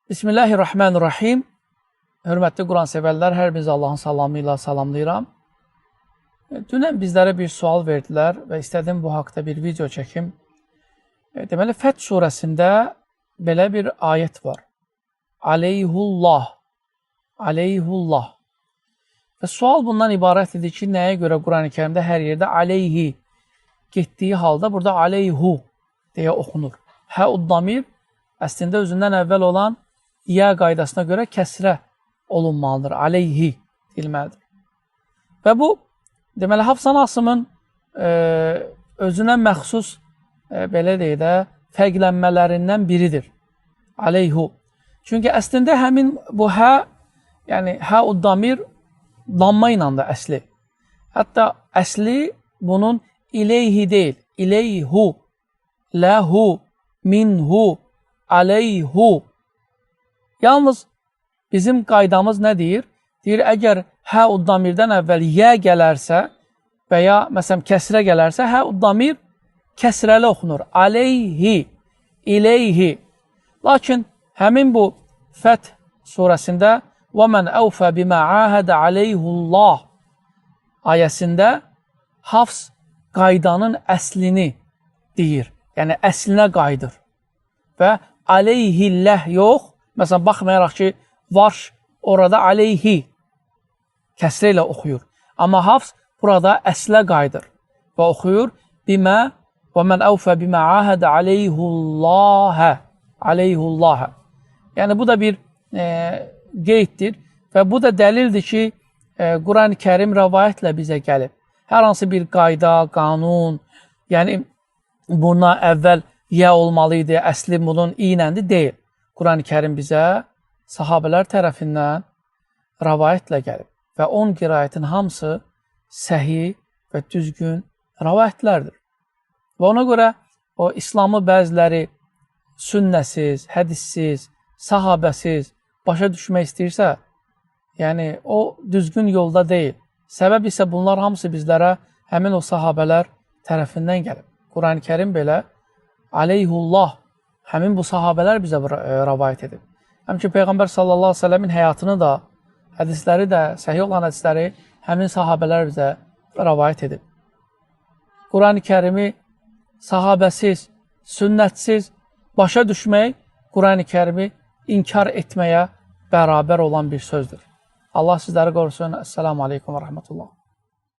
Bismillahirrahmanirrahim. Hörmətli Quran sevərlər, hər birinizi Allahın salamı ilə salamlayıram. Dünən bizlərə bir sual verdilər və istədim bu haqda bir video çəkim. Deməli, Fəth surəsində belə bir ayət var. Aleyhullah. Aleyhullah. Və sual bundan ibarət edir ki, nəyə görə Quran-ı Kərimdə hər yerdə aleyhi getdiyi halda burada aleyhu deyə oxunur. Hə-ud-damir əslində özündən əvvəl olan yə qaydasına görə kəsrə olunmalıdır. Aleyhi deyilməlidir. Və bu, deməli, Hafsan Asımın özünə məxsus, belə deyək də, fərqlənmələrindən biridir. Aleyhu. Çünki əslində həmin bu hə, yəni hə-ud-damir damma ilə də əsli. Hətta əsli bunun ileyhi deyil. İleyhu, ləhu, minhu, aleyhu. Yalnız bizim qaydamız nə deyir? Deyir, əgər hə-ud-damirdən əvvəl yə gələrsə və ya məsələn kəsrə gələrsə, hə-ud-damir kəsrəli oxunur. Aleyhi, ileyhi. Lakin həmin bu Fəth surəsində وَمَنْ أَوْفَ بِمَا عَاهَدَ عَلَيْهُ اللّٰهِ ayəsində Hafs qaydanın əslini deyir. Yəni, əslinə qaydır. Və aleyhilləh yox. Məsələn, baxmayaraq ki, Varş orada aleyhi kəsrə ilə oxuyur. Amma Hafs burada əslə qaydır və oxuyur bimə və mən əvfə bimə ahədə aleyhullahə aleyhullahə. Yəni, bu da bir qeyddir və bu da dəlildir ki, Quran-ı Kərim rəvayətlə bizə gəlib. Hər hansı bir qayda, qanun, yəni buna əvvəl yə olmalı idi, əsli bunun iynəndi deyil. Quran-ı Kərim bizə sahabələr tərəfindən rəvayətlə gəlib və 10 qiraətin hamısı səhih və düzgün rəvayətlərdir. Və ona görə o İslamı bəziləri sünnəsiz, hədissiz, sahabəsiz başa düşmək istəyirsə, yəni o düzgün yolda deyil. Səbəb isə bunlar hamısı bizlərə həmin o sahabələr tərəfindən gəlib. Quran-ı Kərim belə aleyhullah, həmin bu sahabələr bizə rəvayət edib. Həmçinin Peyğəmbər sallallahu aleyhi ve sellemin həyatını da, hədisləri də, səhih olan hədisləri həmin sahabələr bizə rəvayət edib. Quran-ı Kərimi sahabəsiz, sünnətsiz başa düşmək, Quran-ı Kərimi inkar etməyə bərabər olan bir sözdür. Allah sizləri qorusun. Esselamu aleykum və rəhmətullah.